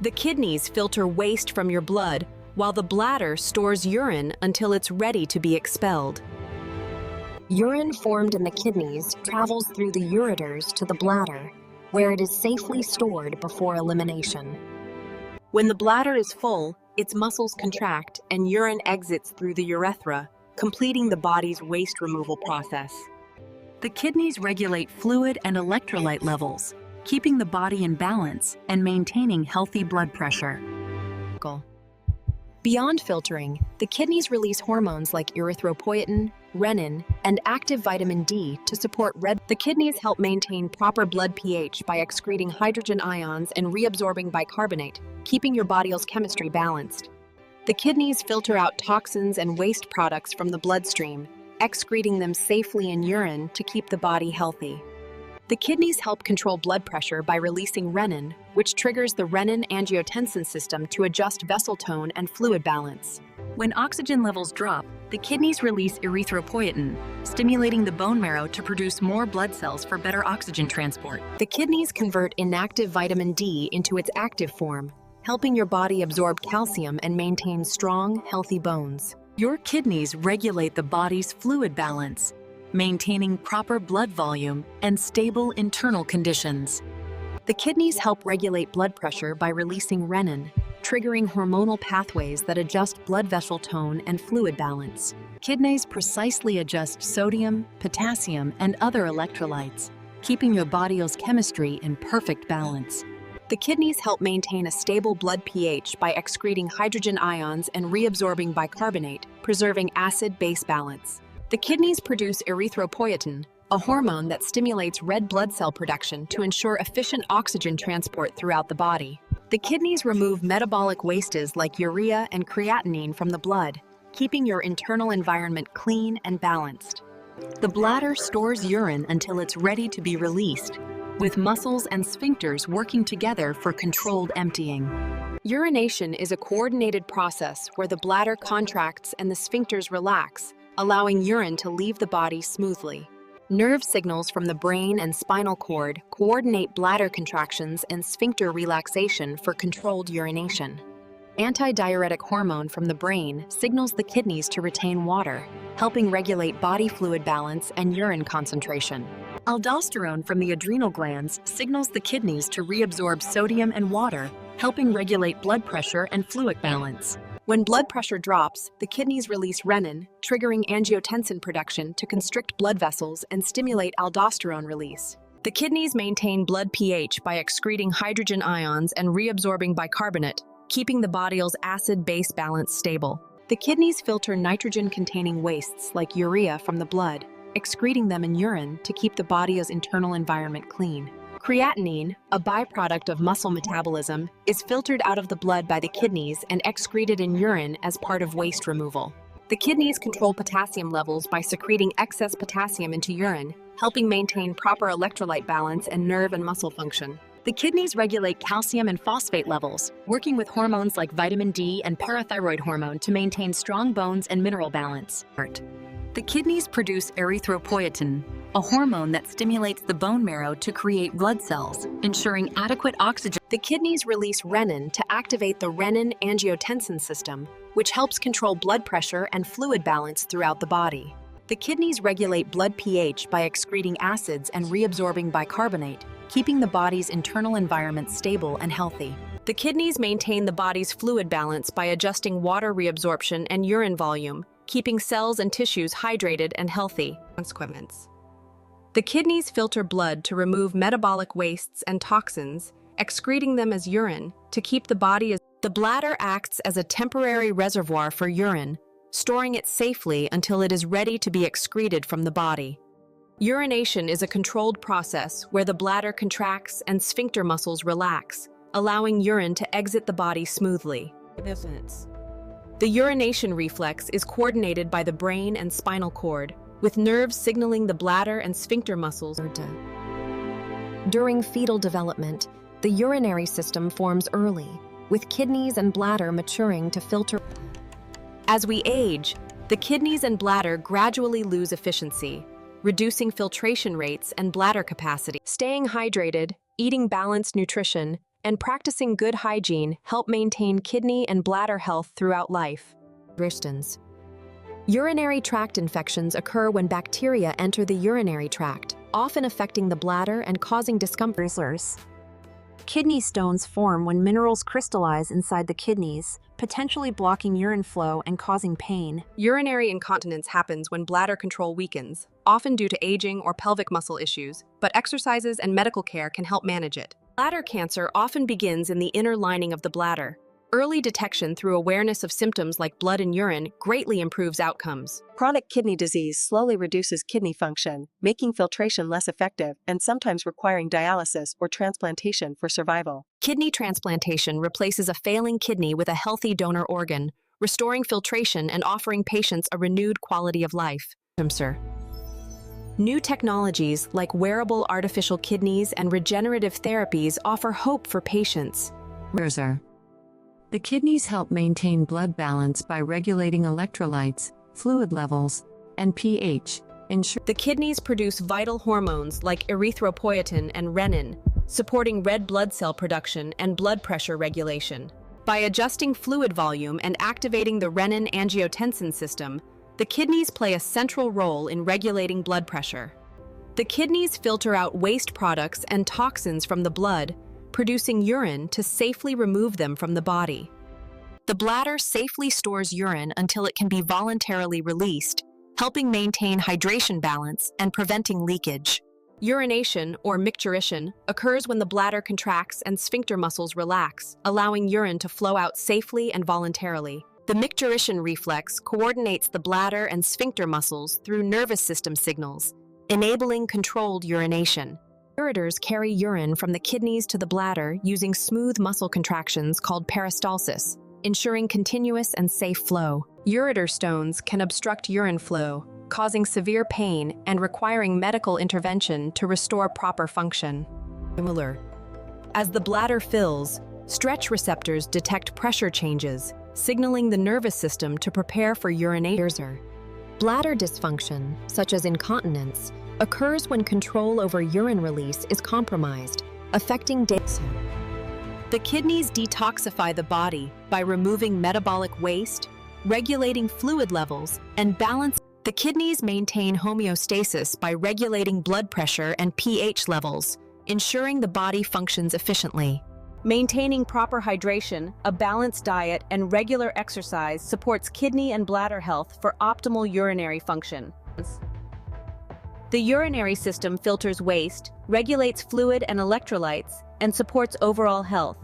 The kidneys filter waste from your blood, while the bladder stores urine until it's ready to be expelled. Urine formed in the kidneys travels through the ureters to the bladder, where it is safely stored before elimination. When the bladder is full, its muscles contract and urine exits through the urethra, completing the body's waste removal process. The kidneys regulate fluid and electrolyte levels, keeping the body in balance and maintaining healthy blood pressure. Beyond filtering, the kidneys release hormones like erythropoietin, renin, and active vitamin D to support red. The kidneys help maintain proper blood pH by excreting hydrogen ions and reabsorbing bicarbonate, keeping your body's chemistry balanced. The kidneys filter out toxins and waste products from the bloodstream, excreting them safely in urine to keep the body healthy. The kidneys help control blood pressure by releasing renin, which triggers the renin-angiotensin system to adjust vessel tone and fluid balance. When oxygen levels drop, the kidneys release erythropoietin, stimulating the bone marrow to produce more blood cells for better oxygen transport. The kidneys convert inactive vitamin D into its active form, helping your body absorb calcium and maintain strong, healthy bones. Your kidneys regulate the body's fluid balance, maintaining proper blood volume and stable internal conditions. The kidneys help regulate blood pressure by releasing renin, triggering hormonal pathways that adjust blood vessel tone and fluid balance. Kidneys precisely adjust sodium, potassium, and other electrolytes, keeping your body's chemistry in perfect balance. The kidneys help maintain a stable blood pH by excreting hydrogen ions and reabsorbing bicarbonate, preserving acid-base balance. The kidneys produce erythropoietin, a hormone that stimulates red blood cell production to ensure efficient oxygen transport throughout the body. The kidneys remove metabolic wastes like urea and creatinine from the blood, keeping your internal environment clean and balanced. The bladder stores urine until it's ready to be released, with muscles and sphincters working together for controlled emptying. Urination is a coordinated process where the bladder contracts and the sphincters relax, allowing urine to leave the body smoothly. Nerve signals from the brain and spinal cord coordinate bladder contractions and sphincter relaxation for controlled urination. Antidiuretic hormone from the brain signals the kidneys to retain water, helping regulate body fluid balance and urine concentration. Aldosterone from the adrenal glands signals the kidneys to reabsorb sodium and water, helping regulate blood pressure and fluid balance. When blood pressure drops, the kidneys release renin, triggering angiotensin production to constrict blood vessels and stimulate aldosterone release. The kidneys maintain blood pH by excreting hydrogen ions and reabsorbing bicarbonate, keeping the body's acid-base balance stable. The kidneys filter nitrogen-containing wastes like urea from the blood, excreting them in urine to keep the body's internal environment clean. Creatinine, a byproduct of muscle metabolism, is filtered out of the blood by the kidneys and excreted in urine as part of waste removal. The kidneys control potassium levels by secreting excess potassium into urine, helping maintain proper electrolyte balance and nerve and muscle function. The kidneys regulate calcium and phosphate levels, working with hormones like vitamin D and parathyroid hormone to maintain strong bones and mineral balance. The kidneys produce erythropoietin, a hormone that stimulates the bone marrow to create blood cells, ensuring adequate oxygen. The kidneys release renin to activate the renin-angiotensin system, which helps control blood pressure and fluid balance throughout the body. The kidneys regulate blood pH by excreting acids and reabsorbing bicarbonate, keeping the body's internal environment stable and healthy. The kidneys maintain the body's fluid balance by adjusting water reabsorption and urine volume, keeping cells and tissues hydrated and healthy. The kidneys filter blood to remove metabolic wastes and toxins, excreting them as urine to keep the body as... The bladder acts as a temporary reservoir for urine, storing it safely until it is ready to be excreted from the body. Urination is a controlled process where the bladder contracts and sphincter muscles relax, allowing urine to exit the body smoothly. The urination reflex is coordinated by the brain and spinal cord, with nerves signaling the bladder and sphincter muscles. During fetal development, the urinary system forms early, with kidneys and bladder maturing to filter. As we age, the kidneys and bladder gradually lose efficiency, reducing filtration rates and bladder capacity. Staying hydrated, eating balanced nutrition, and practicing good hygiene help maintain kidney and bladder health throughout life. Urinary tract infections occur when bacteria enter the urinary tract, often affecting the bladder and causing discomfort. Kidney stones form when minerals crystallize inside the kidneys, potentially blocking urine flow and causing pain. Urinary incontinence happens when bladder control weakens, often due to aging or pelvic muscle issues, but exercises and medical care can help manage it. Bladder cancer often begins in the inner lining of the bladder. Early detection through awareness of symptoms like blood and urine greatly improves outcomes. Chronic kidney disease slowly reduces kidney function, making filtration less effective and sometimes requiring dialysis or transplantation for survival. Kidney transplantation replaces a failing kidney with a healthy donor organ, restoring filtration and offering patients a renewed quality of life. New technologies like wearable artificial kidneys and regenerative therapies offer hope for patients. The kidneys help maintain blood balance by regulating electrolytes, fluid levels, and pH. The kidneys produce vital hormones like erythropoietin and renin, supporting red blood cell production and blood pressure regulation. By adjusting fluid volume and activating the renin-angiotensin system, the kidneys play a central role in regulating blood pressure. The kidneys filter out waste products and toxins from the blood, producing urine to safely remove them from the body. The bladder safely stores urine until it can be voluntarily released, helping maintain hydration balance and preventing leakage. Urination, or micturition, occurs when the bladder contracts and sphincter muscles relax, allowing urine to flow out safely and voluntarily. The micturition reflex coordinates the bladder and sphincter muscles through nervous system signals, enabling controlled urination. Ureters carry urine from the kidneys to the bladder using smooth muscle contractions called peristalsis, ensuring continuous and safe flow. Ureter stones can obstruct urine flow, causing severe pain and requiring medical intervention to restore proper function. As the bladder fills, stretch receptors detect pressure changes, signaling the nervous system to prepare for urination. Bladder dysfunction, such as incontinence, occurs when control over urine release is compromised, affecting The kidneys detoxify the body by removing metabolic waste, regulating fluid levels, and balance. The kidneys maintain homeostasis by regulating blood pressure and pH levels, ensuring the body functions efficiently. Maintaining proper hydration, a balanced diet, and regular exercise supports kidney and bladder health for optimal urinary function. The urinary system filters waste, regulates fluid and electrolytes, and supports overall health.